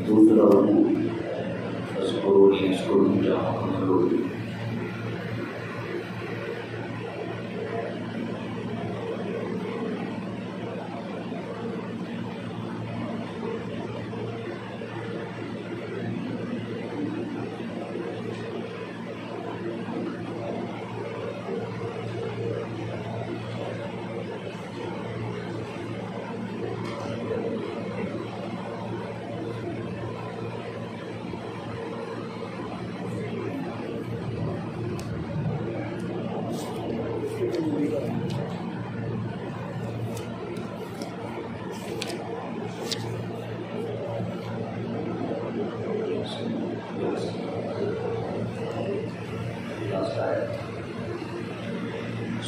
دوسرا اذکرونی اذکرکم جہاں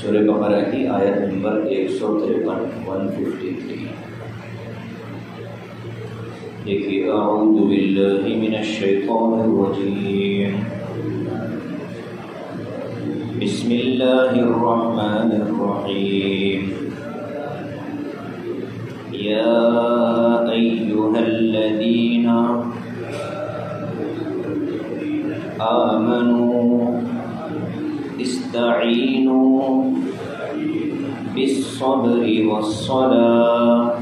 سورہ بقرہ کی آیت نمبر 153 153 دیکھیے اعوذ باللہ من الشیطان الرجیم بسم اللہ الرحمن الرحیم یا ایہا الذین آمنوا استعینوا بالصبر والصلاة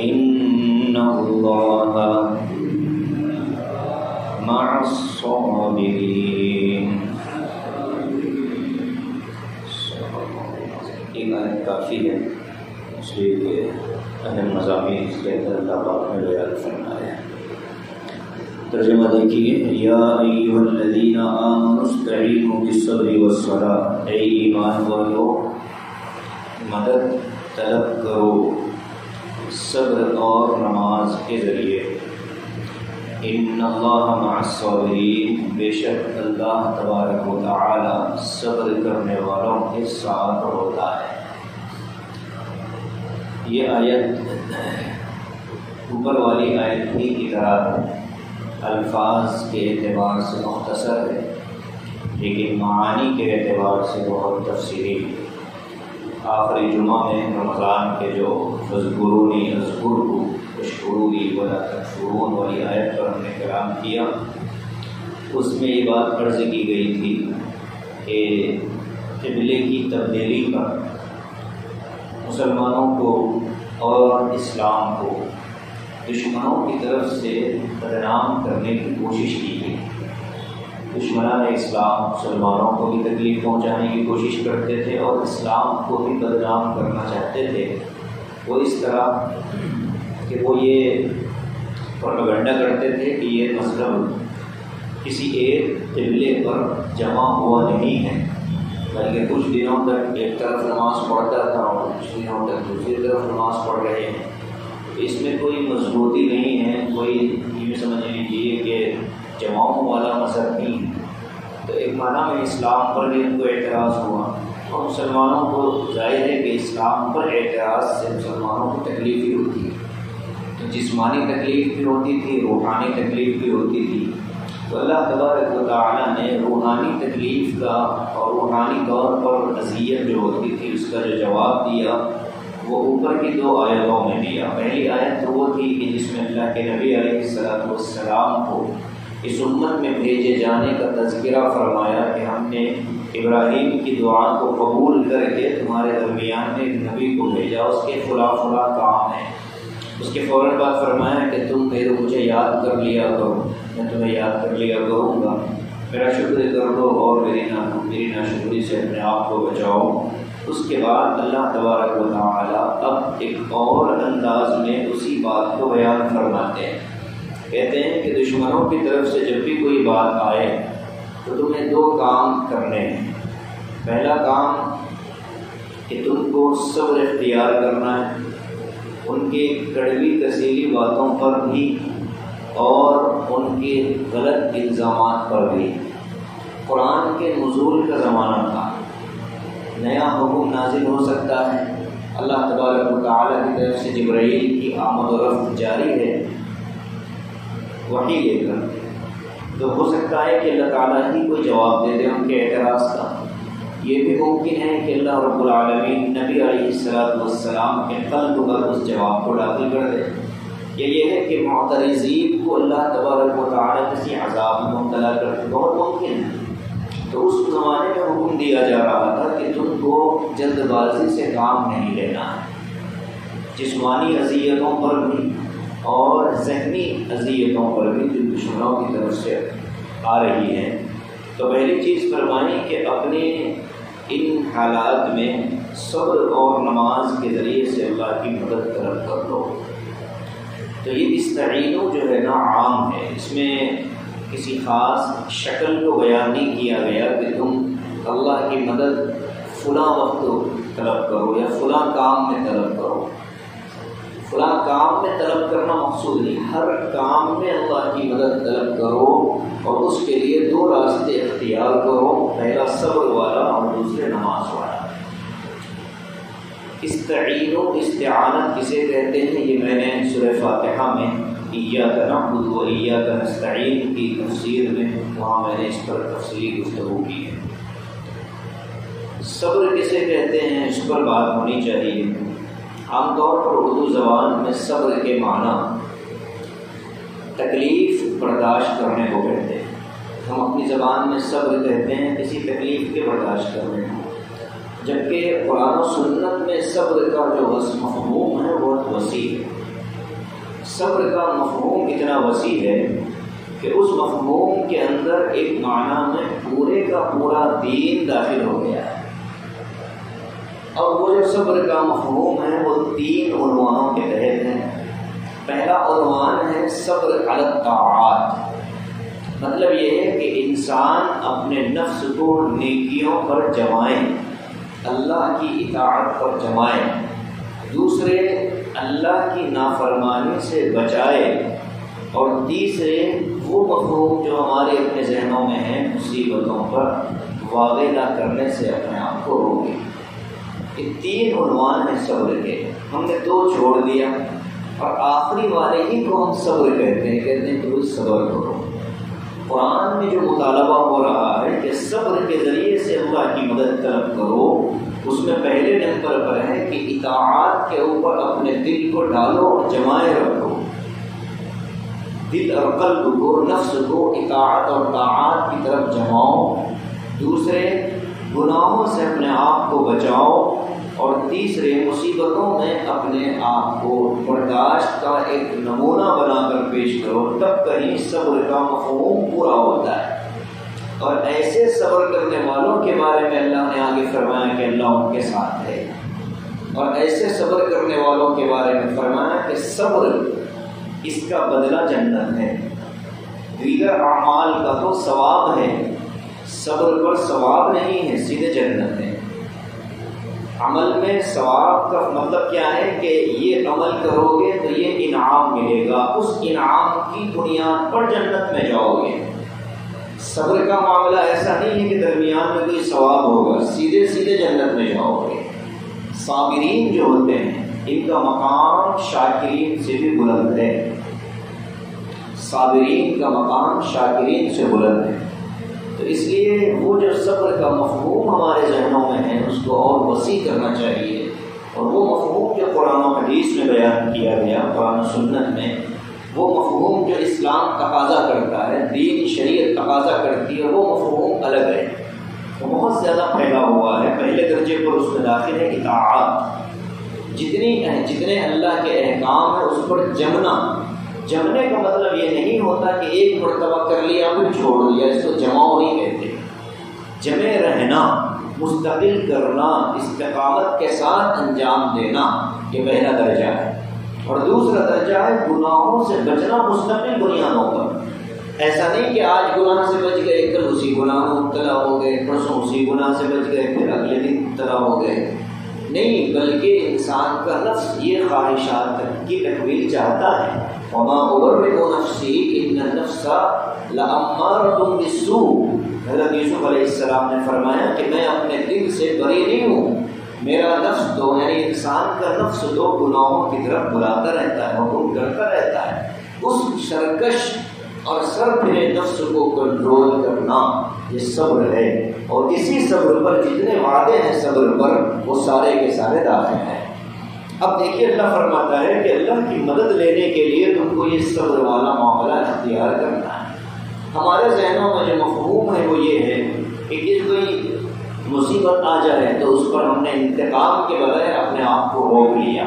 ان اللہ مع الصابرین۔ ایک آیت کافی ہے اس لیے کہ اہم مضامین اس کے اندر اللہ پاک نے بیان فرمایا ہے۔ ترجمہ دیکھیے، یا ایھا الذین آمنوا استعینوا بالصبر والصلاۃ، اے ایمان والو مدد طلب کرو صبر اور نماز کے ذریعے۔ ان اللہ مع الصابرین، بے شک اللہ تبارک و تعالی صبر کرنے والوں کے ساتھ ہوتا ہے۔ یہ آیت اوپر والی آیت کی طرح الفاظ کے اعتبار سے مختصر ہے لیکن معانی کے اعتبار سے بہت تفصیلی ہے۔ آخری جمعہ میں رمضان کے جو اذکرونی اذکرکم واشکروا ولا تکفرون والی آیت پر ہم نے کلام کیا، اس میں یہ بات عرض کی گئی تھی کہ قبلے کی تبدیلی پر مسلمانوں کو اور اسلام کو دشمنوں کی طرف سے بدنام کرنے کی کوشش کی گئی۔ دشمنان اسلام مسلمانوں کو بھی تکلیف پہنچانے کی کوشش کرتے تھے اور اسلام کو بھی بدنام کرنا چاہتے تھے۔ وہ اس طرح کہ وہ یہ پروپیگنڈا کرتے تھے کہ یہ مذہب کسی ایک قبلے پر جمع ہوا نہیں ہے، بلکہ کچھ دنوں تک ایک طرف نماز پڑھتا تھا اور کچھ دنوں تک دوسری طرف نماز پڑھ رہے ہیں۔ اس میں کوئی مضبوطی نہیں ہے، کوئی یہ سمجھ لیجیے کہ جماؤں والا مذہب نہیں ہے۔ تو ایک معنی میں اسلام پر بھی ان کو اعتراض ہوا اور مسلمانوں کو ظاہر ہے کہ اسلام پر اعتراض سے مسلمانوں کو تکلیف بھی ہوتی ہے، تو جسمانی تکلیف بھی ہوتی تھی، روحانی تکلیف بھی ہوتی تھی۔ تو اللہ تبارک و تعالیٰ نے روحانی تکلیف کا اور روحانی طور پر اذیت جو ہوتی تھی اس کا جو جواب دیا وہ اوپر کی دو آیتوں میں دیا۔ پہلی آیت تو وہ تھی کہ جس میں اللہ کے نبی علیہ السلام کو اس امت میں بھیجے جانے کا تذکرہ فرمایا کہ ہم نے ابراہیم کی دعا کو قبول کر کے تمہارے درمیان میں ایک نبی کو بھیجا، اس کے فلاں فلاں کام ہے۔ اس کے فوراً بعد فرمایا کہ تم مجھے یاد کر لیا کرو، میں تمہیں یاد کر لیا کروں گا، میرا شکر کر دو اور میری ناشکری سے اپنے آپ کو بچاؤ۔ اس کے بعد اللہ تبارک و تعالیٰ اب ایک اور انداز میں اسی بات کو بیان فرماتے ہیں۔ کہتے ہیں کہ دشمنوں کی طرف سے جب بھی کوئی بات آئے تو تمہیں دو کام کرنے ہیں۔ پہلا کام کہ تم کو صبر اختیار کرنا ہے ان کے کڑوی کسیلی باتوں پر بھی اور ان کے غلط الزامات پر بھی۔ قرآن کے نزول کا زمانہ تھا، نیا حکم نازل ہو سکتا ہے، اللہ تبارک و تعالیٰ کی طرف سے جبرائیل کی آمد و رفت جاری ہے وحی لے کر، تو ہو سکتا ہے کہ اللہ تعالیٰ ہی کوئی جواب دے دے ان کے اعتراض کا۔ یہ بھی ممکن ہے کہ اللہ رب العالمین نبی علیہ السلام کے قلب پر اس جواب کو داخل کر دے، یہ ہے کہ معترضین کو اللہ تبارک و تعالیٰ کسی عذاب میں مبتلا کرتے بہت ممکن ہے. تو اس زمانے میں حکم دیا جا رہا تھا کہ تم کو جلد بازی سے کام نہیں لینا ہے. جسمانی اذیتوں پر بھی اور ذہنی اذیتوں پر بھی جو دشمنوں کی طرف سے آ رہی ہیں، تو پہلی چیز فرمائی کہ اپنے ان حالات میں صبر اور نماز کے ذریعے سے اللہ کی مدد طلب کر لو. تو یہ استعینوا جو ہے نا عام ہے، اس میں کسی خاص شکل کو بیان نہیں کیا گیا کہ تم اللہ کی مدد فلاں وقت طلب کرو یا فلاں کام میں طلب کرو. فلاں کام میں طلب کرنا مقصود نہیں، ہر کام میں اللہ کی مدد طلب کرو اور اس کے لیے دو راستے اختیار کرو، پہلا صبر والا اور دوسرے نماز والا. استعینوا استعانت کسے کہتے ہیں؟ یہ میں نے سورہ فاتحہ میں ایاک نعبد و ایاک نستعین کی تفسیر میں وہاں میں نے اس پر تفصیلی گفتگو کی ہے. صبر کسے کہتے ہیں اس پر بات ہونی چاہیے. عام طور پر اردو زبان میں صبر کے معنی تکلیف برداشت کرنے کو کہتے ہیں. ہم اپنی زبان میں صبر کہتے ہیں کسی تکلیف کے برداشت کرنے کو، جبکہ قرآن و سنت میں صبر کا جو مفہوم ہے بہت وسیع ہے. صبر کا مفہوم اتنا وسیع ہے کہ اس مفہوم کے اندر ایک معنی میں پورے کا پورا دین داخل ہو گیا ہے. اور وہ جو صبر کا مفہوم ہے وہ 3 عنوانوں کے تحت ہے. پہلا عنوان ہے صبر علی الطاعات. مطلب یہ ہے کہ انسان اپنے نفس کو نیکیوں پر جمائیں، اللہ کی اطاعت پر جمائیں، دوسرے اللہ کی نافرمانی سے بچائے، اور تیسرے وہ مفہوم جو ہمارے اپنے ذہنوں میں ہیں مصیبتوں پر واقع نہ کرنے سے اپنے آپ کو روکے. یہ 3 عنوان ہیں صبر کے. ہم نے 2 چھوڑ دیا اور آخری والے ہی کو ہم صبر کہتے ہیں کہ تم صبر کرو. قرآن میں جو مطالبہ ہو رہا ہے کہ صبر کے ذریعے سے اللہ کی مدد طلب کرو، اس میں پہلے نمبر پر ہے کہ اطاعت کے اوپر اپنے دل کو ڈالو اور جمائے رکھو. دل اور قلب کو، نفس کو اطاعت اور طاعات کی طرف جماؤ. دوسرے گناہوں سے اپنے آپ کو بچاؤ، اور تیسرے مصیبتوں میں اپنے آپ کو برداشت کا ایک نمونہ بنا کر پیش کرو. تب کہیں صبر کا مفہوم پورا ہوتا ہے. اور ایسے صبر کرنے والوں کے بارے میں اللہ نے آگے فرمایا کہ اللہ ان کے ساتھ ہے، اور ایسے صبر کرنے والوں کے بارے میں فرمایا کہ صبر اس کا بدلہ جنت ہے. دیگر اعمال کا تو ثواب ہے، صبر پر ثواب نہیں ہے، سیدھے جنت ہے. عمل میں ثواب کا مطلب کیا ہے کہ یہ عمل کرو گے تو یہ انعام ملے گا، اس انعام کی بنیاد پر جنت میں جاؤ گے. صبر کا معاملہ ایسا نہیں ہے کہ درمیان میں کوئی ثواب ہوگا، سیدھے سیدھے جنت میں جاؤ گے. صابرین جو ہوتے ہیں ان کا مقام شاکرین سے بھی بلند ہے. صابرین کا مقام شاکرین سے بلند ہے. تو اس لیے وہ جو صبر کا مفہوم ہمارے ذہنوں میں ہے اس کو اور وسیع کرنا چاہیے، اور وہ مفہوم جو قرآن و حدیث میں بیان کیا گیا، قرآن و سنت میں، وہ مفہوم جو اسلام تقاضا کرتا ہے، دین شریعت تقاضا کرتی ہے، وہ مفہوم الگ ہے، وہ بہت زیادہ پھیلا ہوا ہے. پہلے درجے پر اس میں داخل ہے اطاعت. جتنے اللہ کے احکام ہیں اس پر جمنے کا مطلب یہ نہیں ہوتا کہ ایک مرتبہ کر لیا پھر چھوڑ دیا، اس کو جماؤ نہیں کہتے. جمے رہنا، مستقل کرنا، استقامت کے ساتھ انجام دینا، یہ پہلا درجہ ہے. اور دوسرا درجہ ہے گناہوں سے بچنا مستقل بنیادوں پر. ایسا نہیں کہ آج گناہ سے بچ گئے کل اسی گناہ میں مبتلا ہو گئے، پرسوں اسی گناہ سے بچ گئے پھر اگلے دن مبتلا ہو گئے. نہیں، بلکہ انسان کا نفس یہ خواہشات کی تکمیل چاہتا ہے. وما ابرئ نفسی ان النفس لامارۃ بالسوء. حضرت یوسف علیہ السلام نے فرمایا کہ میں اپنے دل سے بری نہیں ہوں، میرا نفس تو یعنی انسان کا نفس تو گناہوں کی طرف بلاتا رہتا ہے، حکم کرتا رہتا ہے. اس سرکش اور سر پھرے نفس کو کنٹرول کرنا یہ صبر ہے. اور اسی صبر پر جتنے وعدے ہیں صبر پر وہ سارے کے سارے داخل ہیں. اب دیکھیے اللہ فرماتا ہے کہ اللہ کی مدد لینے کے لیے تم کو یہ صبر والا معاملہ اختیار کرنا ہے۔ ہمارے ذہنوں میں جو مفہوم ہے وہ یہ ہے کہ کوئی مصیبت آ جائے تو اس پر ہم نے انتقام کے بغیر اپنے آپ کو روک لیا،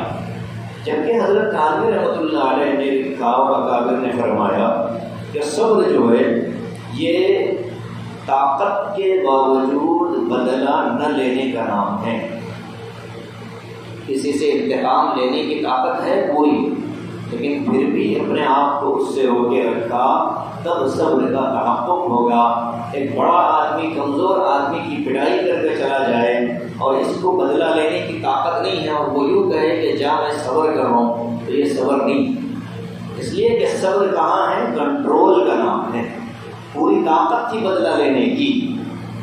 جبکہ حضرت تھانوی رحمۃ اللہ علیہ نے لکھا اور اکابر نے فرمایا کہ صبر جو ہے یہ طاقت کے باوجود بدلہ نہ لینے کا نام ہے۔ کسی سے انتقام لینے کی طاقت ہے پوری، لیکن پھر بھی اپنے آپ کو اس سے روکے رکھا، تب صبر کا تحقق ہوگا۔ ایک بڑا آدمی کمزور آدمی کی پڑھائی کر کے چلا جائے اور اس کو بدلہ لینے کی طاقت نہیں ہے اور وہ یوں کہے کہ جا میں صبر کر رہا ہوں، تو یہ صبر نہیں۔ اس لیے کہ صبر کہاں ہے؟ کنٹرول کا نام ہے۔ پوری طاقت تھی بدلہ لینے کی،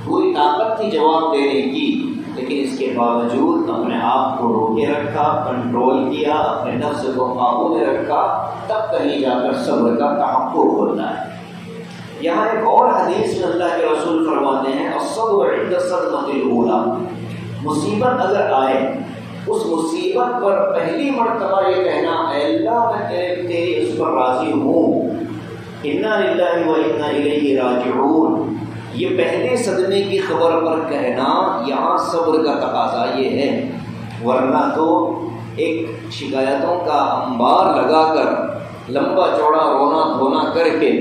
پوری طاقت تھی جواب دینے کی، لیکن اس کے باوجود اپنے آپ کو روکے رکھا، کنٹرول کیا، اپنے نفس کو قابو میں رکھا، تب کہیں جا کر صبر کا تحقق ہوتا ہے۔ یہاں ایک اور حدیث میں اللہ کے رسول فرماتے ہیں الصبر عند الصدمۃ الاولی، مصیبت اگر آئے اس مصیبت پر پہلی مرتبہ یہ کہنا اے اللہ میں تیری اس پر راضی ہوں، انا للہ و انا الیہ راجعون، یہ پہلے صدمے کی خبر پر کہنا یہاں صبر کا تقاضا یہ ہے۔ ورنہ تو ایک شکایتوں کا انبار لگا کر لمبا چوڑا رونا دھونا کر کے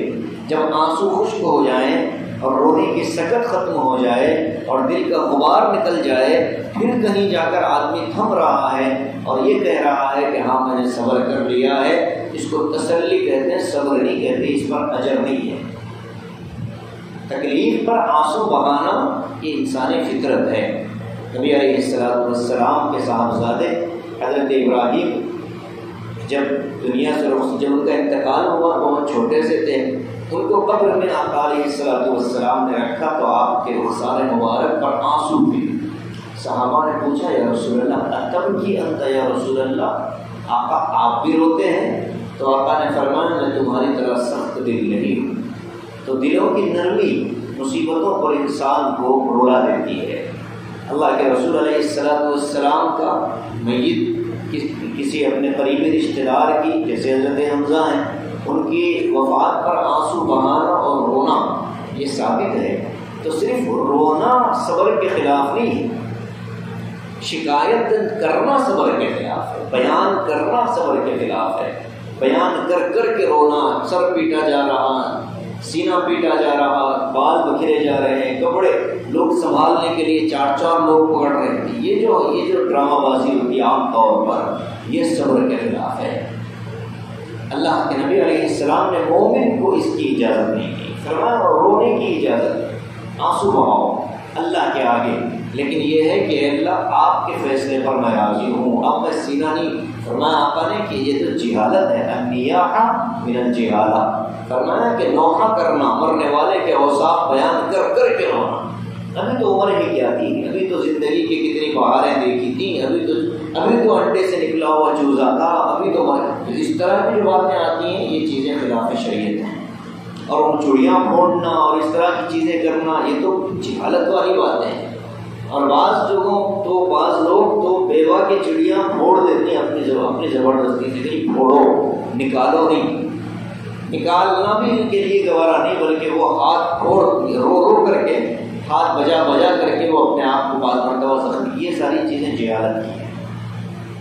جب آنسو خشک ہو جائیں اور رونے کی سکت ختم ہو جائے اور دل کا غبار نکل جائے، پھر کہیں جا کر آدمی تھم رہا ہے اور یہ کہہ رہا ہے کہ ہاں میں نے صبر کر لیا ہے، اس کو تسلی کہتے ہیں، صبر نہیں کہتے، اس پر اجر نہیں ہے۔ تکلیف پر آنسو بہانا یہ انسانی فطرت ہے۔ نبی علیہ السلام کے صاحبزادے حضرت ابراہیم جب دنیا سے جب ان کا انتقال ہوا بہت چھوٹے سے تھے، ان کو قبر میں آقا علیہ السلام نے رکھا تو آپ کے رخسار مبارک پر آنسو تھے۔ صحابہ نے پوچھا یا رسول اللہ اتبکی انت یا رسول اللہ، آقا آپ بھی روتے ہیں؟ تو آقا نے فرمایا میں تمہاری طرح سخت دل نہیں ہوں۔ تو دلوں کی نرمی مصیبتوں پر انسان کو رولا دیتی ہے۔ اللہ کے رسول علیہ السلام کا میت کسی اپنے قریبی رشتہ دار کی، جیسے حضرت حمزہ ہیں، ان کی وفات پر آنسو بہانا اور رونا یہ ثابت ہے۔ تو صرف رونا صبر کے خلاف نہیں ہے، شکایت کرنا صبر کے خلاف ہے، بیان کرنا صبر کے خلاف ہے۔ بیان کر کر کے رونا، سر پیٹا جا رہا، سینہ پیٹا جا رہا، بال بکھرے جا رہے ہیں، کپڑے لوگ سنبھالنے کے لیے چار چار لوگ پکڑ رہے ہیں، یہ جو ڈرامہ بازی ہوتی ہے عام طور پر، یہ صبر کے خلاف ہے۔ اللہ کے نبی علیہ السلام نے مومن کو اس کی اجازت نہیں دی، فرمایا رونے کی اجازت، آنسو بہاؤ اللہ کے آگے، لیکن یہ ہے کہ اللہ آپ کے فیصلے پر میں راضی ہوں، اب میں سینہ نہیں۔ فرمایا آقا نے کہ یہ تو جہالت ہے، النیاحہ من الجہالہ، فرمایا کہ نوحہ کرنا، مرنے والے کے اوصاف بیان کر کر کے رونا۔ ابھی تو عمر ہی کیا تھی، ابھی تو زندگی کی کتنی بہاریں دیکھی تھیں، ابھی تو انڈے سے نکلا ہوا چوزا تھا، ابھی تو اس طرح کی جو باتیں آتی ہیں یہ چیزیں خلاف شریعت ہیں۔ اور وہ چڑیاں پھوڑنا اور اس طرح کی چیزیں کرنا یہ تو جہالت والی باتیں ہیں۔ اور بعض لوگ تو بیوہ کی چڑیاں پھوڑ دیتی ہیں اپنی زبردستی سے، نہیں پھوڑو، نکالو نہیں، نکالنا بھی ان کے لیے گوارا نہیں، بلکہ وہ ہاتھ پھوڑ رو کر کے، ہاتھ بجا کر کے وہ اپنے آپ کو بعض مرتبہ زخمی، یہ ساری چیزیں جہالت کی ہیں۔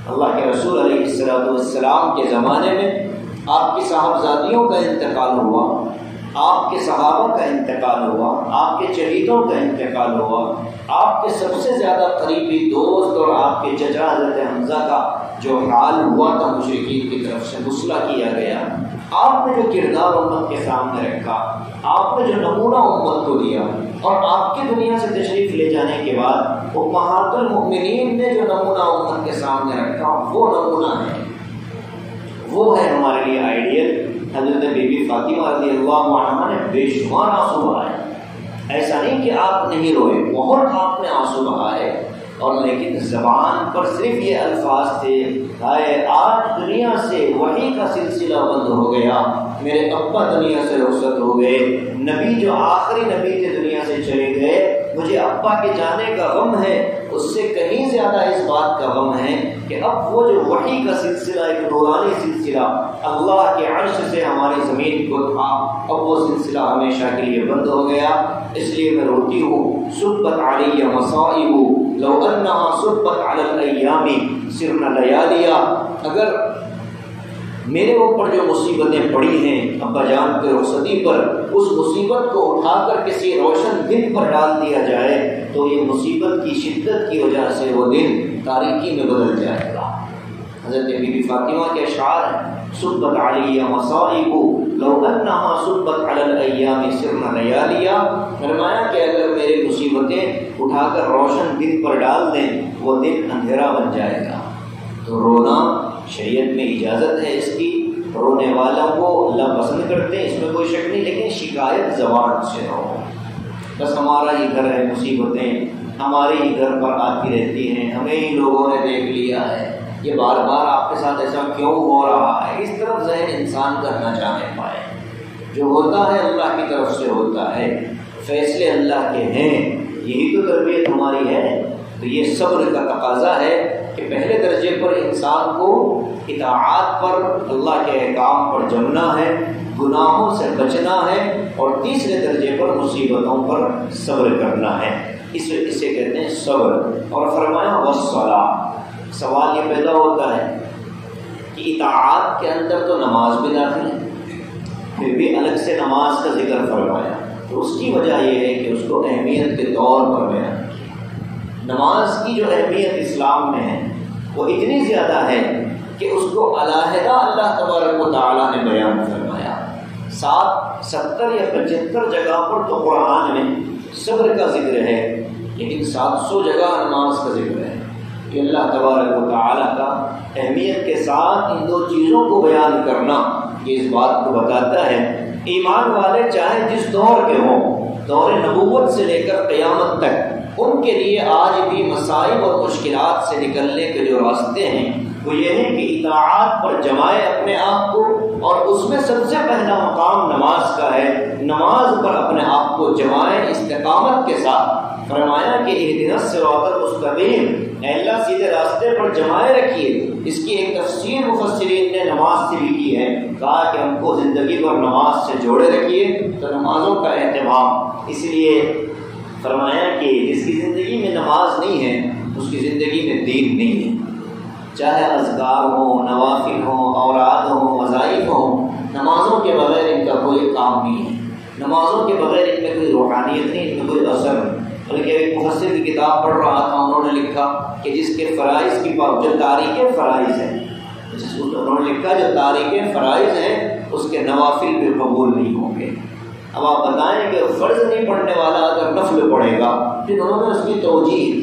اللہ کے رسول علیہ السلام کے زمانے میں آپ کی صاحبزادیوں کا انتقال ہوا، آپ کے صحابہ کا انتقال ہوا، آپ کے شہیدوں کا انتقال ہوا، آپ کے سب سے زیادہ قریبی دوست اور آپ کے چچا حضرت حمزہ کا جو حال ہوا تھا مشرکین کی طرف سے غصہ کیا گیا، آپ نے جو کردار امت کے سامنے رکھا، آپ نے جو نمونہ امت کو دیا، اور آپ کی دنیا سے تشریف لے جانے کے بعد امہات المؤمنین نے جو نمونہ امت کے سامنے رکھا وہ نمونہ ہے، وہ ہے ہمارے لیے آئیڈیل۔ حضرت بی بی فاطمہ رضی اللہ عنہا نے بے شمار آنسو بہائے، ایسا نہیں کہ آپ نہیں روئے، بہت آپ نے آنسو بہائے، اور لیکن زبان پر صرف یہ الفاظ تھے، آج دنیا سے وحی کا سلسلہ بند ہو گیا، میرے ابا دنیا سے رخصت ہو گئے، نبی جو آخری نبی تھے دنیا سے چلے گئے، مجھے ابا کے جانے کا غم ہے، اس سے کہیں زیادہ اس بات کا غم ہے کہ اب وہ جو وحی کا سلسلہ، ایک نورانی سلسلہ اللہ کے عرش سے ہماری زمین کو تھا، اب وہ سلسلہ ہمیشہ کے لیے بند ہو گیا۔ اس لیے میں روتی ہوں، صبت علی مصائب لو انہا صبت علی الایام سرنا لیالیا، اگر میرے اوپر جو مصیبتیں پڑی ہیں ابا جان کے رخصتی پر، اس مصیبت کو اٹھا کر کسی روشن دن پر ڈال دیا جائے تو یہ مصیبت کی شدت کی وجہ سے وہ دن تاریکی میں بدل جائے گا۔ حضرت بی بی فاطمہ کے اشعار ہیں، صبت علی مصائب لو انہا صبت علی الایام سرنا لیالیا، فرمایا کہ اگر میرے مصیبتیں اٹھا کر روشن دن پر ڈال دیں وہ دن اندھیرا بن جائے گا۔ تو رونا شریعت میں اجازت ہے اس کی، رونے والوں کو اللہ پسند کرتے ہیں، اس میں کوئی شک نہیں، لیکن شکایت زبان سے ہو، بس ہمارا ہی گھر ہے، مصیبتیں ہمارے ہی گھر پر آتی رہتی ہیں، ہمیں ہی لوگوں نے دیکھ لیا ہے، یہ بار بار آپ کے ساتھ ایسا کیوں ہو رہا ہے، اس طرف ذہن انسان کرنا چاہنے پائے۔ جو ہوتا ہے اللہ کی طرف سے ہوتا ہے، فیصلے اللہ کے ہیں، یہی تو تربیت ہماری ہے۔ تو یہ صبر کا تقاضا ہے کہ پہلے درجے پر انسان کو اطاعت پر، اللہ کے احکام پر جمنا ہے، گناہوں سے بچنا ہے، اور تیسرے درجے پر مصیبتوں پر صبر کرنا ہے، اسے کہتے ہیں صبر۔ اور فرمایا والصلاۃ، سوال یہ پیدا ہوتا ہے کہ اطاعت کے اندر تو نماز بھی داخل ہے، پھر بھی الگ سے نماز کا ذکر فرمایا، تو اس کی وجہ یہ ہے کہ اس کو اہمیت کے طور پر بیان کیا۔ نماز کی جو اہمیت اسلام میں ہے وہ اتنی زیادہ ہے کہ اس کو علیحدہ اللہ تبارک و تعالیٰ نے بیان فرمایا۔ 70 یا 75 جگہ پر تو قرآن میں صبر کا ذکر ہے، لیکن 700 جگہ نماز کا ذکر ہے۔ کہ اللہ تبارک و تعالیٰ کا اہمیت کے ساتھ ان دو چیزوں کو بیان کرنا یہ اس بات کو بتاتا ہے ایمان والے چاہے جس دور کے ہوں، دور نبوت سے لے کر قیامت تک، ان کے لیے آج بھی مصائب اور مشکلات سے نکلنے کے جو راستے ہیں وہ یہ ہے کہ اطاعت پر جمائے اپنے آپ کو، اور اس میں سب سے پہلا مقام نماز کا ہے، نماز پر اپنے آپ کو جمائے استقامت کے ساتھ۔ فرمایا کہ اہدنا الصراط المستقیم، اے اللہ سیدھے راستے پر جمائے رکھیے۔ اس کی ایک تفسیر مفسرین نے نماز سے بھی کی ہے، کہا کہ ہم کو زندگی پر نماز سے جوڑے رکھیے، تو نمازوں کا اہتمام۔ اس لیے فرمایا کہ جس کی زندگی میں نماز نہیں ہے اس کی زندگی میں دین نہیں ہے، چاہے اذکار ہوں، نوافل ہوں، اوراد ہوں، وظائف ہوں، نمازوں کے بغیر ان کا کوئی کام نہیں ہے، نمازوں کے بغیر ان میں کوئی روحانیت نہیں، ان میں کوئی اثر نہیں۔ بلکہ ایک مفسر کی کتاب پڑھ رہا تھا، انہوں نے لکھا کہ جس کے فرائض کی جو تاریخ فرائض ہیں، انہوں نے لکھا جو تاریخ فرائض ہیں اس کے نوافل بھی قبول نہیں ہوں گے۔ اب آپ بتائیں کہ فرض نہیں پڑھنے والا اگر نفل پڑھے گا، پھر انہوں نے اس کی توجیہ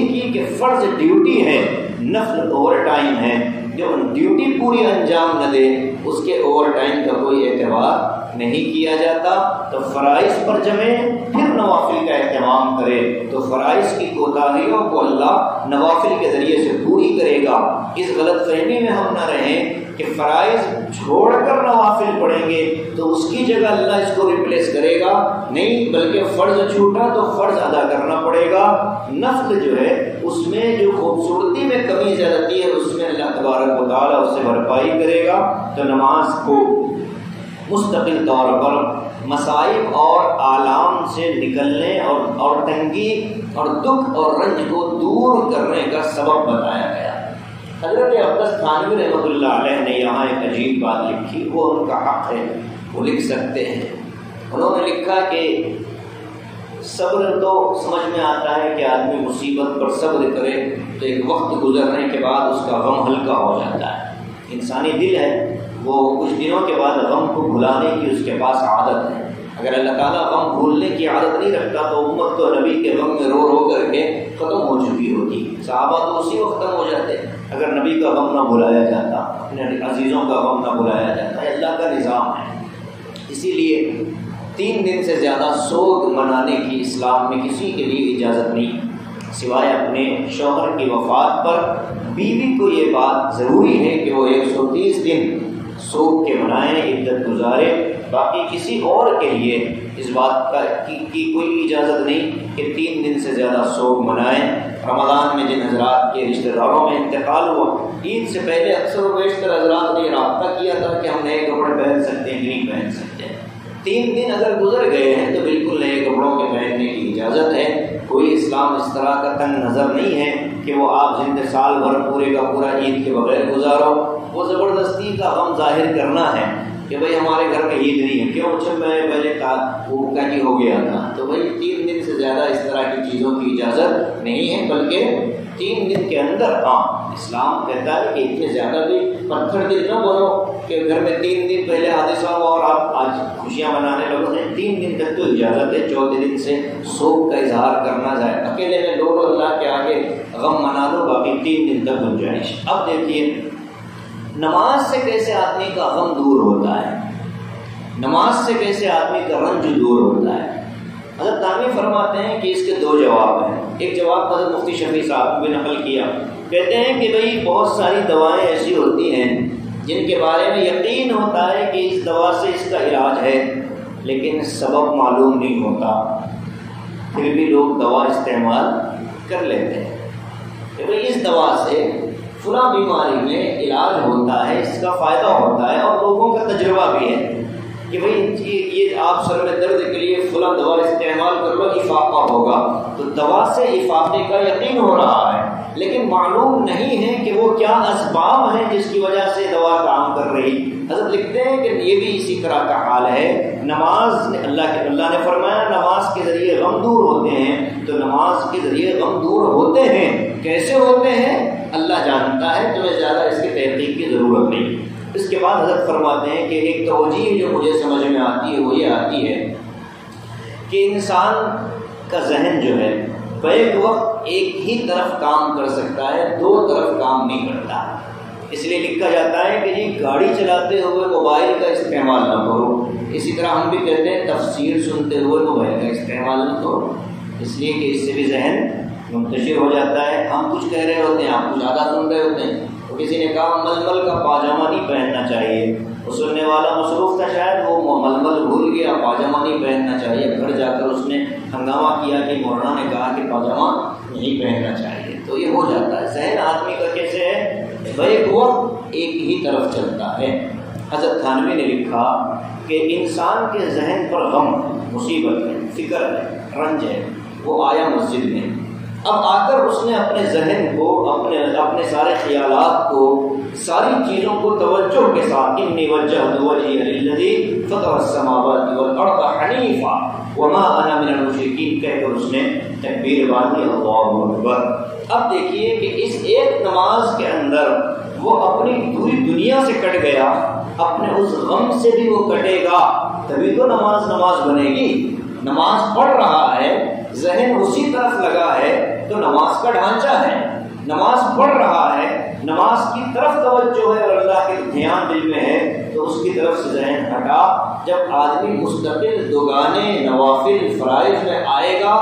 کی کہ فرض ڈیوٹی ہے، نفل اوور ٹائم ہے، جو ڈیوٹی پوری انجام نہ دے اس کے اوور ٹائم کا کوئی اعتبار نہیں کیا جاتا۔ تو فرائض پر جمے پھر نوافل کا اہتمام کرے تو فرائض کی کوتاہیوں کو اللہ نوافل کے ذریعے سے پوری کرے گا۔ اس غلط فہمی میں ہم نہ رہیں کہ فرائض چھوڑ کر نوافل پڑھیں گے تو اس کی جگہ اللہ اس کو ریپلیس کرے گا، نہیں، بلکہ فرض چھوٹا تو فرض ادا کرنا پڑے گا۔ نفل جو ہے اس میں جو خوبصورتی میں کمی زیادتی ہے اس میں اللہ تبارک و تعالیٰ اس سے بھرپائی کرے گا۔ تو نماز کو مستقل طور پر مصائب اور آلام سے نکلنے اور تنگی اور دکھ اور رنج کو دور کرنے کا سبب بتایا گیا۔ حضرت عبدس تھانوی رحمۃ اللہ علیہ نے یہاں ایک عجیب بات لکھی، وہ ان کا حق ہے، وہ لکھ سکتے ہیں۔ انہوں نے لکھا کہ صبر تو سمجھ میں آتا ہے کہ آدمی مصیبت پر صبر کرے تو ایک وقت گزرنے کے بعد اس کا غم ہلکا ہو جاتا ہے۔ انسانی دل ہے وہ کچھ دنوں کے بعد غم کو بھلانے کی اس کے پاس عادت ہے۔ اگر اللہ تعالیٰ غم بھولنے کی عادت نہیں رکھتا تو امت تو نبی کے غم میں رو رو کر کے ختم ہو چکی ہوتی، صحابہ تو اسی وقت ختم ہو جاتے اگر نبی کا غم نہ بھلایا جاتا، اپنے عزیزوں کا غم نہ بھلایا جاتا۔ یہ اللہ کا نظام ہے۔ اسی لیے 3 دن سے زیادہ سوگ منانے کی اسلام میں کسی کے لیے اجازت نہیں، سوائے اپنے شوہر کی وفات پر۔ بیوی کو یہ بات ضروری ہے کہ وہ 130 دن سوگ کے منائیں، عدت گزارے، باقی کسی اور کے لیے اس بات کی کوئی اجازت نہیں کہ 3 دن سے زیادہ سوگ منائیں۔ رمضان میں جن حضرات کے رشتہ داروں میں انتقال ہوا، عید سے پہلے اکثر و بیشتر حضرات نے رابطہ کیا تھا کہ ہم نئے کپڑے پہن سکتے ہیں کہ نہیں پہن سکتے ہیں۔ 3 دن اگر گزر گئے ہیں تو بالکل نئے کپڑوں کے پہننے کی اجازت ہے۔ کوئی اسلام اس طرح کا تنگ نظر نہیں ہے کہ وہ آپ زندہ سال بھر پورے کا پورا عید کے بغیر گزارو۔ وہ زبردستی کا غم ظاہر کرنا ہے کہ بھئی ہمارے گھر میں عید نہیں ہے، کیوں؟ جب میں پہلے وہ کہیں ہو گیا تھا، تو بھئی 3 دن سے زیادہ اس طرح کی چیزوں کی اجازت نہیں ہے، بلکہ 3 دن کے اندر اسلام کہتا ہے کہ اتنے زیادہ بھی پتھر دل نہ بنو کہ گھر میں 3 دن پہلے حادثہ ہوا اور آپ آج خوشیاں منانے لگو۔ 3 دن تک تو اجازت ہے، 14 دن سے سوگ کا اظہار کرنا جائے، اکیلے میں لو اللہ کے آگے غم منا لو، باقی 3 دن تک گنجائش۔ اب دیکھیے نماز سے کیسے آدمی کا غم دور ہوتا ہے، نماز سے کیسے آدمی کا رنج دور ہوتا ہے۔ حضرت تانوی فرماتے ہیں کہ اس کے 2 جواب ہیں۔ ایک جواب حضرت مفتی شفیع صاحب نے نقل کیا، کہتے ہیں کہ بھئی بہت ساری دوائیں ایسی ہوتی ہیں جن کے بارے میں یقین ہوتا ہے کہ اس دوا سے اس کا علاج ہے، لیکن سبب معلوم نہیں ہوتا، پھر بھی لوگ دوا استعمال کر لیتے ہیں کہ بھئی اس دوا سے فلاں بیماری میں علاج ہوتا ہے، اس کا فائدہ ہوتا ہے، اور لوگوں کا تجربہ بھی ہے کہ بھئی یہ آپ سر میں درد کے لیے فلاں دوا استعمال کر لو، افاقہ ہوگا۔ تو دوا سے افاقے کا یقین ہو رہا ہے، لیکن معلوم نہیں ہے کہ وہ کیا اسباب ہیں جس کی وجہ سے دوا کام کر رہی۔ حضرت لکھتے ہیں کہ یہ بھی اسی طرح کا حال ہے۔ نماز اللہ نے فرمایا نماز کے ذریعے غم دور ہوتے ہیں، تو نماز کے ذریعے غم دور ہوتے ہیں، کیسے ہوتے ہیں اللہ جانتا ہے، تمہیں زیادہ اس کی تحقیق کی ضرورت نہیں۔ اس کے بعد حضرت فرماتے ہیں کہ ایک توجیہ جو مجھے سمجھ میں آتی ہے وہ یہ آتی ہے کہ انسان کا ذہن جو ہے بیک وقت ایک ہی طرف کام کر سکتا ہے، 2 طرف کام نہیں کرتا۔ اس لیے لکھا جاتا ہے کہ جی گاڑی چلاتے ہوئے موبائل کا استعمال نہ کرو، اسی طرح ہم بھی کہتے ہیں تفسیر سنتے ہوئے موبائل کا استعمال نہ کرو، اس لیے کہ اس سے بھی ذہن منتشر ہو جاتا ہے۔ ہم کچھ کہہ رہے ہوتے ہیں، آپ کچھ زیادہ سن رہے ہوتے ہیں، تو کسی نے کہا ململ کا پاجامہ نہیں پہننا چاہیے، وہ سننے والا مصروف تھا، شاید وہ ململ بھول گیا، پاجامہ نہیں پہننا چاہیے، گھر جا کر اس نے ہنگامہ کیا کہ مولانا نے کہا کہ پاجامہ نہیں پہننا چاہیے۔ تو یہ ہو جاتا ہے، ذہن آدمی کا کیسے ہے بیک وقت ایک ہی طرف چلتا ہے۔ حضرت تھانوی نے لکھا کہ انسان کے ذہن پر غم، مصیبت ہے، فکر ہے، رنج ہے، وہ آیا مسجد میں، اب آ کر اس نے اپنے ذہن کو، اپنے سارے خیالات کو، ساری چیزوں کو توجہ کے ساتھ انی وجہت وجہی للذی فطر السماوات والارض حنیفا وما انا من المشرکین کہہ کر اس نے تکبیر باندھی، اللہ اکبر۔ اب دیکھیے کہ اس ایک نماز کے اندر وہ اپنی پوری دنیا سے کٹ گیا، اپنے اس غم سے بھی وہ کٹے گا، تبھی تو نماز بنے گی۔ نماز پڑھ رہا ہے، ذہن اسی طرف لگا ہے تو نماز کا ڈھانچہ ہے، نماز پڑھ رہا ہے، نماز کی طرف توجہ ہے اور اللہ کے دھیان دل میں ہے، تو اس کی طرف سے ذہن ہٹا۔ جب آدمی مستقل دوگانے نوافل فرائض میں آئے گا،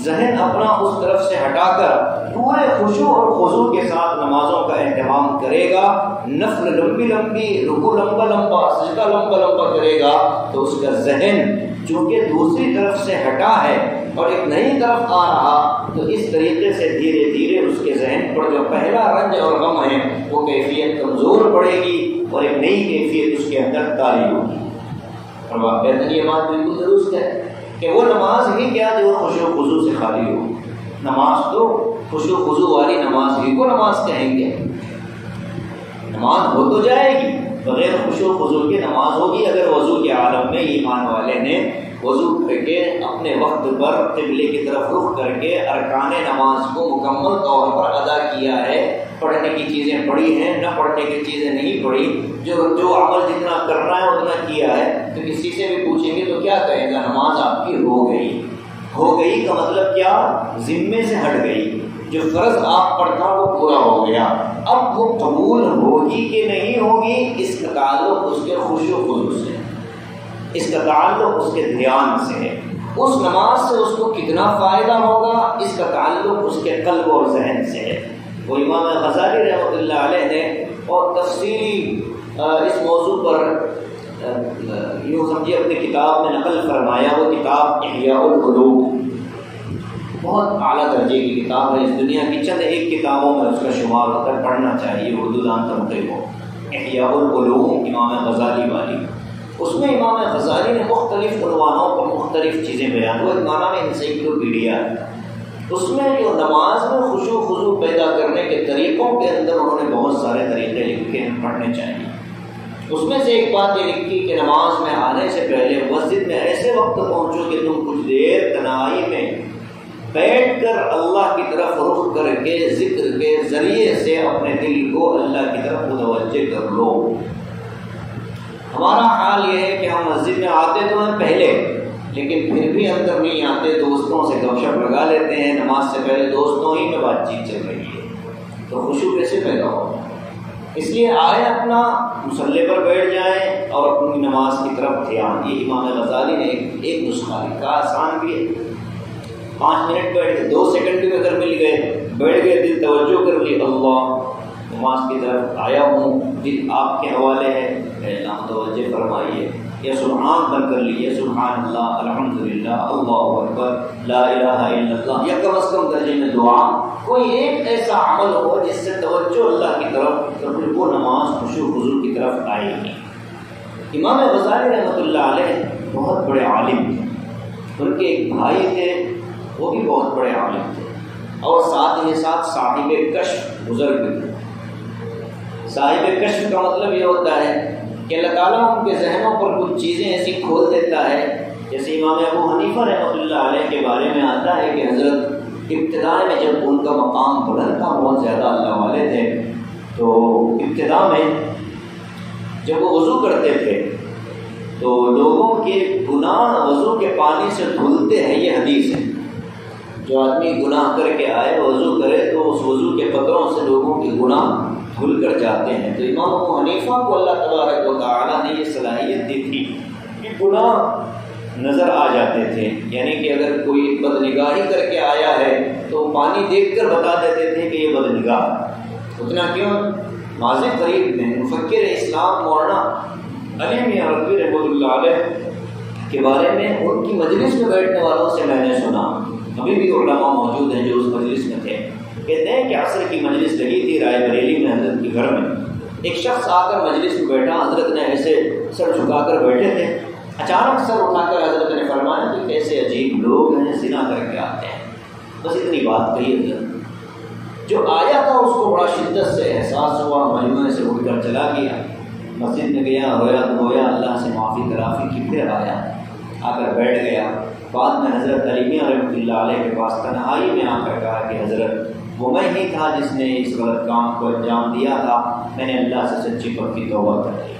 ذہن اپنا اس طرف سے ہٹا کر پورے خشوع اور خضوع کے ساتھ نمازوں کا اہتمام کرے گا، نفل لمبی لمبی، رکوع لمبا لمبا، سجدہ لمبا لمبا کرے گا، تو اس کا ذہن چونکہ دوسری طرف سے ہٹا ہے اور ایک نئی طرف آ رہا، تو اس طریقے سے دھیرے دھیرے اس کے ذہن پر جو پہلا رنج اور غم ہے وہ کیفیت کمزور پڑے گی اور ایک نئی کیفیت اس کے اندر طاری ہوگی۔ اور واقعہ یہ بات بالکل درست ہے کہ وہ نماز ہی کیا جو خشوع و خضوع سے خالی ہو، نماز تو خشوع و خضوع والی نماز ہی کو نماز کہیں گے۔ نماز ہو تو جائے گی، بغیر خشوع و خضوع کے نماز ہوگی۔ اگر وضو کے عالم میں ایمان والے نے وضو کر کے اپنے وقت پر قبلے کی طرف رخ کر کے ارکان نماز کو مکمل طور پر ادا کیا ہے، پڑھنے کی چیزیں پڑھی ہیں، نہ پڑھنے کی چیزیں نہیں پڑھی، جو عمل جتنا کرنا ہے اتنا کیا ہے، تو کسی سے بھی پوچھیں گے تو کیا کہے گا؟ نماز آپ کی ہو گئی۔ ہو گئی کا مطلب کیا؟ ذمے سے ہٹ گئی، جو فرض آپ پر تھا وہ پورا ہو گیا۔ اب وہ قبول ہوگی کہ نہیں ہوگی، اس کا تعلق اس کے خشوع و خضوع سے، اس کا تعلق اس کے دھیان سے ہے، اس نماز سے اس کو کتنا فائدہ ہوگا، اس کا تعلق اس کے قلب اور ذہن سے ہے۔ وہ امام غزالی رحمۃ اللہ علیہ نے اور تفصیلی اس موضوع پر یوں سمجھیے اپنی کتاب میں نقل فرمایا، وہ کتاب احیاء العلوم، بہت اعلیٰ درجے کی کتاب ہے، اس دنیا کی چند ایک کتابوں میں اس کا شمار ہوتا ہے، پڑھنا چاہیے اردو دان طبقے کو، احیاء العلوم امام غزالی والی۔ اس میں امام غزالی نے مختلف عنوانوں پر مختلف چیزیں بیان، وہ ایک معنی میں انسائکلوپیڈیا ہے۔ اس میں جو نماز میں خشوع خضوع پیدا کرنے کے طریقوں کے اندر انہوں نے بہت سارے طریقے لکھے ہیں، پڑھنے چاہیے۔ اس میں سے ایک بات یہ لکھی کہ نماز میں آنے سے پہلے مسجد میں ایسے وقت پہنچو کہ تم کچھ دیر تنہائی میں بیٹھ کر اللہ کی طرف رخ کر کے ذکر کے ذریعے سے اپنے دل کو اللہ کی طرف متوجہ کر لو۔ ہمارا حال یہ ہے کہ ہم مسجد میں آتے تو ہیں پہلے، لیکن پھر بھی اندر نہیں آتے، دوستوں سے گپ شپ لگا لیتے ہیں، نماز سے پہلے دوستوں ہی میں بات چیت چل رہی ہے، تو خشوع کیسے پیدا ہوگا؟ اس لیے آئے اپنا مصلی پر بیٹھ جائیں اور اپنی نماز کی طرف دھیان۔ یہ امام غزالی نے ایک نسخہ لکھا، آسان بھی ہے، 5 منٹ بیٹھ کے 2 سیکنڈ بھی اگر مل گئے، بیٹھ گئے، دل توجہ کر لی، اللہ نماز کی طرف آیا ہوں، دل آپ کے حوالے ہے، اللہ متوجہ فرمائیے، یا سبحان بن کر لیجیے، سبحان اللہ، الحمدللہ، اللہ اکبر، لا الہ الا اللہ، یا کم از کم درجے میں دعا، کوئی ایک ایسا عمل ہو جس سے توجہ اللہ کی طرف، تو پھر وہ نماز خشوع خضوع کی طرف آئے گی۔ امام غزالی رحمۃ اللہ علیہ بہت بڑے عالم تھے، ان کے ایک بھائی تھے، وہ بھی بہت بڑے عالم تھے، اور ساتھ ہی ساتھ صاحب کشف بزرگ تھے۔ صاحب کشف کا مطلب یہ ہوتا ہے کہ اللہ تعالیٰ ان کے ذہنوں پر کچھ چیزیں ایسی کھول دیتا ہے، جیسے امام ابو حنیفہ رحمۃ اللہ علیہ کے بارے میں آتا ہے کہ حضرت ابتدا میں جب ان کا مقام بلند تھا، بہت زیادہ اللہ والے تھے، تو ابتدا میں جب وہ وضو کرتے تھے تو لوگوں کے گناہ وضو کے پانی سے دھلتے ہیں، یہ حدیث ہے۔ جو آدمی گناہ کر کے آئے وضو کرے تو اس وضو کے قطروں سے لوگوں کے گناہ دھل کر جاتے ہیں۔ تو امام ابو حنیفہ کو اللہ تبارک و تعالیٰ نے یہ صلاحیت دی تھی کہ گناہ نظر آ جاتے تھے، یعنی کہ اگر کوئی بدنگاہی کر کے آیا ہے تو پانی دیکھ کر بتا دیتے تھے کہ یہ بدنگاہ۔ اتنا کیوں، ماضی قریب میں مفکر اسلام مولانا علی میاں رضوی رحمۃ اللہ علیہ کے بارے میں ان کی مجلس میں بیٹھنے والوں سے میں نے سنا، ابھی بھی علماء موجود ہیں جو اس مجلس میں تھے، کہتے ہیں کہ عصر کی مجلس لگی تھی رائے بریلی میں حضرت کے گھر میں، ایک شخص آ کر مجلس میں بیٹھا، حضرت نے ایسے سر جھکا کر بیٹھے تھے، اچانک سر اٹھا کر حضرت نے فرمایا کہ کیسے عجیب لوگ ہیں، زنا کر کے آتے ہیں، بس اتنی بات کہی حضرت۔ جو آیا تھا اس کو بڑا شدت سے احساس ہوا، مجموعے سے اٹھ کر چلا گیا، مسجد میں گیا، رویا دھویا، اللہ سے معافی تلافی کی، پھر آیا، آ کر بیٹھ گیا۔ بعد میں حضرت علی میاں رحمۃ اللہ علیہ کے پاس تنہائی میں آ کر کہا کہ حضرت وہ میں ہی تھا جس نے اس غلط کام کو انجام دیا تھا، میں نے اللہ سے سچی پکی توبہ کر لی۔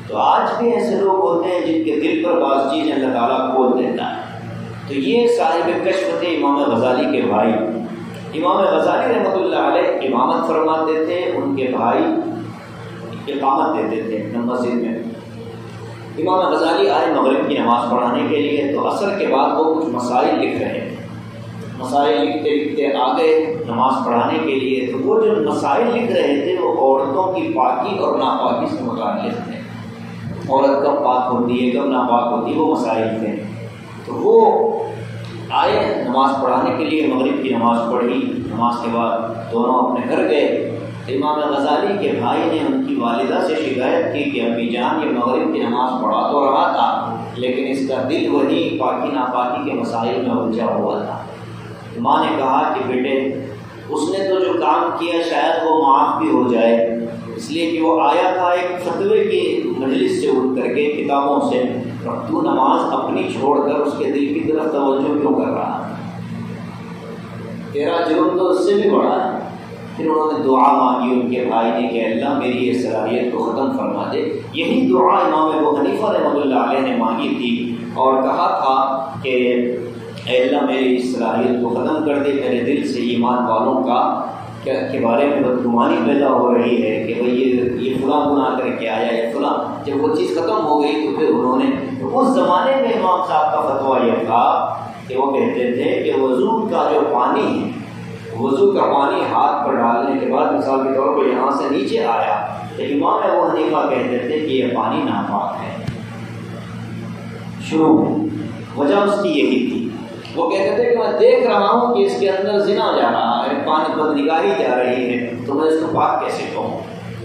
تو آج بھی ایسے لوگ ہوتے ہیں جن کے دل پر بعض چیزیں اللہ تعالیٰ کھول دیتا ہے۔ تو یہ صاحب کشف تھے امام غزالی کے بھائی۔ امام غزالی رحمۃ اللہ علیہ امامت فرماتے تھے، ان کے بھائی اقامت دیتے تھے مسجد میں۔ امام غزالی آئے مغرب کی نماز پڑھانے کے لیے، تو عصر کے بعد وہ کچھ مسائل لکھ رہے تھے، مسائل لکھتے لکھتے آ گئے نماز پڑھانے کے لیے، تو وہ جو مسائل لکھ رہے تھے وہ عورتوں کی پاکی اور ناپاکی سے متعلق تھے، عورت کب پاک ہوتی ہے کب ناپاک ہوتی ہے، وہ مسائل تھے۔ تو وہ آئے نماز پڑھانے کے لیے، مغرب کی نماز پڑھی، نماز کے بعد دونوں اپنے گھر گئے۔ امام غزالی کے بھائی نے ان کی والدہ سے شکایت کی کہ امی جان یہ مغرب کی نماز پڑھا تو رہا تھا لیکن اس کا دل وہی پاکی ناپاکی کے مسائل میں الجھا ہوا تھا۔ ماں نے کہا کہ بیٹے اس نے تو جو کام کیا شاید وہ معاف بھی ہو جائے، اس لیے کہ وہ آیا تھا ایک فتوے کی مجلس سے اٹھ کر کے کتابوں سے، تو نماز اپنی چھوڑ کر اس کے دل کی طرف توجہ کیوں کر رہا، تیرا جرم تو اس سے بھی بڑا ہے۔ پھر انہوں نے دعا مانگی ان کے بھائی نے کہ اللہ میری یہ صلاحیت کو ختم فرما دے۔ یہی دعا امام ابو حنیفہ رحمۃ اللہ علیہ نے مانگی تھی اور کہا تھا کہ اے اللہ میری اس صلاحیت کو ختم کر دے، میرے دل سے ایمان والوں کا کے بارے میں بدگمانی پیدا ہو رہی ہے کہ بھئی یہ فلاں گناہ کر کے آیا، یہ فلاں۔ جب وہ چیز ختم ہو گئی تو پھر انہوں نے، اس زمانے میں امام صاحب کا فتویٰ یہ تھا کہ وہ کہتے تھے کہ وضو کا جو پانی ہے، وضو کا پانی ہاتھ پر ڈالنے کے بعد مثال کے طور پر یہاں سے نیچے آیا تو امام ابو حنیفہ کہتے تھے کہ یہ پانی ناپاک ہے، شروع میں وجہ اس کی یہی تھی، وہ کہتے تھے کہ میں دیکھ رہا ہوں کہ اس کے اندر زنا جا رہا ہے، پانی بد نگاہی جا رہی ہے، تو میں اس کو پاک کیسے کہوں؟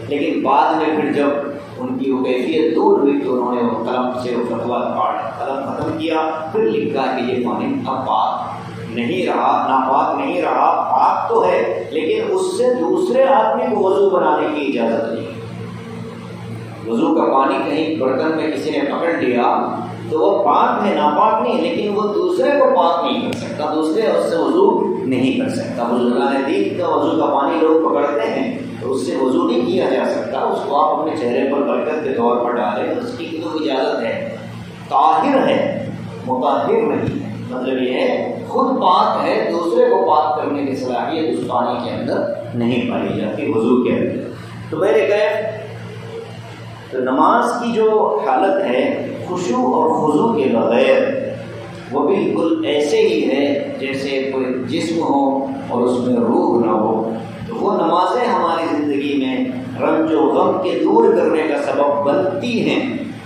لیکن بعد میں پھر جب ان کی وہ کیفیت دور ہوئی تو انہوں نے وہ قلم سے وہ فتویٰ کاٹ قلم ختم کیا، پھر لکھا کہ یہ پانی اب پاک نہیں رہا، ناپاک نہیں رہا، پاک تو ہے لیکن اس سے دوسرے آدمی کو وضو بنانے کی اجازت نہیں۔ وضو کا پانی کہیں برتن میں کسی نے پکڑ لیا تو وہ پاک ہے، ناپاک نہیں، لیکن وہ دوسرے کو پاک نہیں کر سکتا، دوسرے اس سے وضو نہیں کر سکتا۔ بزرگان دین کا وضو کا پانی لوگ پکڑتے ہیں تو اس سے وضو نہیں کیا جا سکتا، اس کو آپ اپنے چہرے پر برکت کے طور پر ڈالیں، اس کی تو اجازت ہے، طاہر ہے، مطہر نہیں ہے، مطلب یہ ہے خود پاک ہے، دوسرے کو پاک کرنے کی صلاحیت اس پانی کے اندر نہیں پائی جاتی وضو کے اندر۔ تو میرے کیف تو نماز کی جو حالت ہے خشوع اور خضوع کے بغیر وہ بالکل ایسے ہی ہے جیسے کوئی جسم ہو اور اس میں روح نہ ہو۔ تو وہ نمازیں ہماری زندگی میں رنج و غم کے دور کرنے کا سبب بنتی ہیں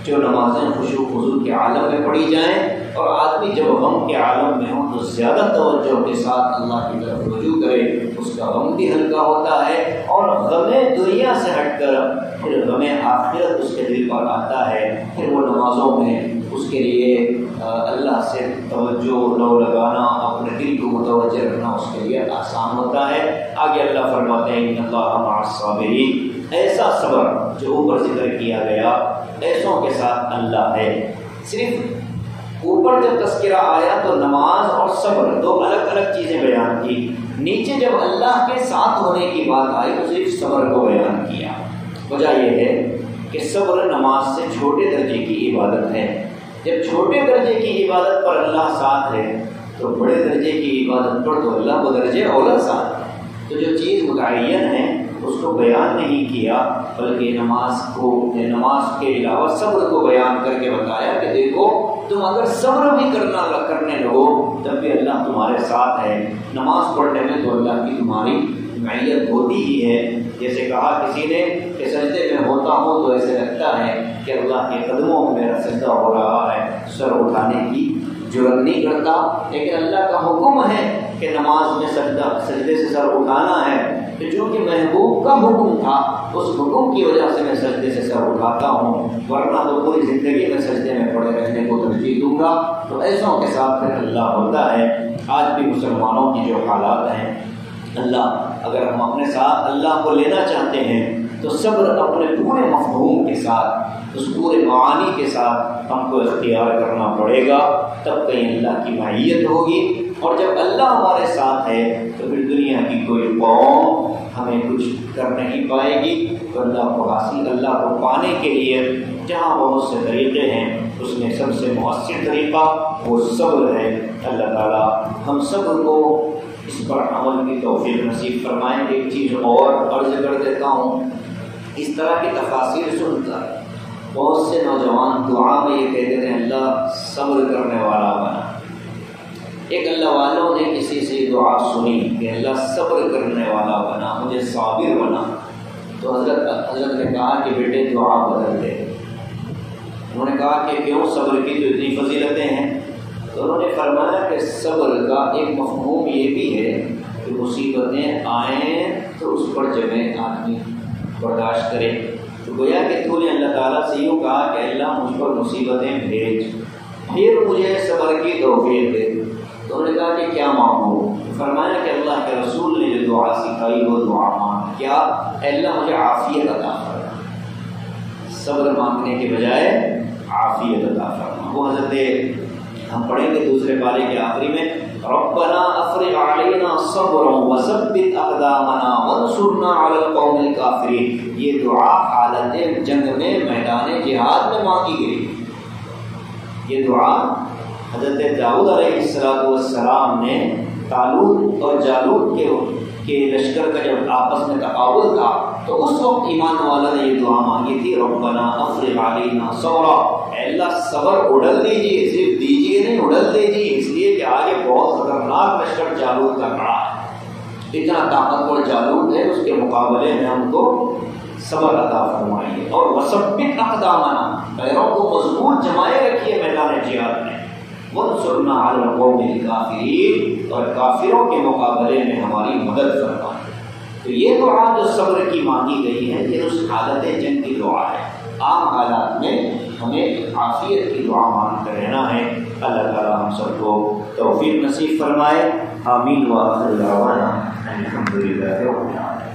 جو نمازیں خشوع خضوع کے عالم میں پڑھی جائیں، اور آدمی جب غم کے عالم میں ہو تو زیادہ توجہ کے ساتھ اللہ کی طرف رجوع کرے، اس کا غم بھی ہلکا ہوتا ہے، اور غم دنیا سے ہٹ کر پھر غم آخرت اس کے دل پر آتا ہے، پھر وہ نمازوں میں اس کے لیے اللہ سے توجہ لو لگانا، اپنے دل کو متوجہ رکھنا اس کے لیے آسان ہوتا ہے۔ آگے اللہ فرماتے ہیں ان اللہ مع الصابرین، ایسا صبر جو اوپر ذکر کیا گیا ایسوں کے ساتھ اللہ ہے۔ صرف اوپر جب تذکرہ آیا تو نماز اور صبر دو الگ الگ چیزیں بیان کی، نیچے جب اللہ کے ساتھ ہونے کی بات آئی تو صرف صبر کو بیان کیا۔ وجہ یہ ہے کہ صبر نماز سے چھوٹے درجے کی عبادت ہے، جب چھوٹے درجے کی عبادت پر اللہ ساتھ ہے تو بڑے درجے کی عبادت پر تو اللہ بدرجے اولا ساتھ ہے۔ تو جو چیز متعین ہے اس کو بیان نہیں کیا، بلکہ نماز کے علاوہ صبر کو بیان کر کے بتایا کہ دیکھو تم اگر صبر بھی کرنے لگو تب بھی اللہ تمہارے ساتھ ہے۔ نماز پڑھنے میں تو اللہ کی تمہاری معیت ہوتی ہی ہے۔ جیسے کہا کسی نے کہ سجدے میں ہوتا ہوں تو ایسے لگتا ہے کہ اللہ کے قدموں میں میرا سجدہ ہو رہا ہے، سر اٹھانے کی جرت نہیں کرتا، لیکن اللہ کا حکم ہے کہ نماز میں سجدے سے سر اٹھانا ہے، کہ چونکہ محبوب کا حکم تھا اس حکم کی وجہ سے میں سجدے سے سر اٹھاتا ہوں، ورنہ تو پوری زندگی میں سجدے میں پڑے رہنے کو ترجیح دوں گا۔ تو ایسوں کے ساتھ پھر اللہ ہوتا ہے۔ آج بھی مسلمانوں کی جو حالات ہیں، اللہ اگر ہم اپنے ساتھ اللہ کو لینا چاہتے ہیں تو صبر اپنے پورے مفہوم کے ساتھ، اس پورے معانی کے ساتھ ہم کو اختیار کرنا پڑے گا، تب کہیں اللہ کی معیت ہوگی۔ اور جب اللہ ہمارے ساتھ ہے تو پھر دنیا کی کوئی قوم ہمیں کچھ کر نہیں پائے گی۔ تو اللہ کو پانے کے لیے جہاں بہت سے طریقے ہیں اس میں سب سے مؤثر طریقہ وہ صبر ہے۔ اللہ تعالیٰ ہم صبر کو اس پر عمل کی توفیق نصیب فرمائیں۔ ایک چیز اور عرض کر دیتا ہوں، اس طرح کی تفاسیر سن کر بہت سے نوجوان دعا میں یہ کہتے تھے اللہ صبر کرنے والا بنا۔ ایک اللہ والوں نے کسی سے دعا سنی کہ اللہ صبر کرنے والا بنا، مجھے صابر بنا، تو حضرت نے کہا کہ بیٹے دعا بدل دے۔ انہوں نے کہا کہ کیوں، صبر کی تو اتنی فضیلتیں ہیں؟ تو انہوں نے فرمایا کہ صبر کا ایک مفہوم یہ بھی ہے کہ مصیبتیں آئیں تو اس پر جمے آدمی برداشت کرے۔ تو گویا کہ تو نے اللہ تعالیٰ سے یوں کہا کہ اللہ مجھ پر مصیبتیں بھیج، پھر مجھے صبر کی توفیق دے۔ تو انہوں نے کہا کہ کیا مانگو؟ فرمایا کہ اللہ کے رسول نے جو دعا سکھائی وہ دعا مانگ، کیا اللہ مجھے عافیت عطا فرما، صبر مانگنے کے بجائے عافیت عطا فرما۔ وہ حضرت ہم پڑھیں گے دوسرے پارے کے آخری میں ربنا افرغ علینا صبرا وثبت اقدامنا وانصرنا علی القوم الکافرین، یہ دعا حالت جنگ میں میدان جہاد میں مانگی گئی۔ یہ دعا حضرت داؤد علیہ السلام نے طالوت اور جالوت کے لشکر کا جب آپس میں تقابل تھا تو اس وقت ایمان والا نے یہ دعا مانگی تھی ربنا افرغ علینا صبرا، اے اللہ صبر اڑل دیجیے، صرف دیجیے نہیں اڑل دیجیے، اس لیے کہ آگے بہت خطرناک لشکر جالوت کا کھڑا ہے، اتنا طاقتور جالوت ہے، اس کے مقابلے میں ہم کو صبر عطا فرمائیے، اور وثبت اقدامنا، پیروں کو مضبوط جمائے رکھیے میدان جہاد میں، وانصرنا علی القوم الکافرین، اور کافروں کے مقابلے میں ہماری مدد فرمائے۔ تو یہ دعا جو صبر کی مانگی گئی ہے یہ اس حالت جنگ کی دعا ہے۔ عام حالات میں ہمیں عافیت کی دعا مانگ کر رہنا ہے۔ اللہ تعالیٰ ہم سب کو توفیق نصیب فرمائے۔ آمین وآخر دعوانا الحمدللہ رب العالمین۔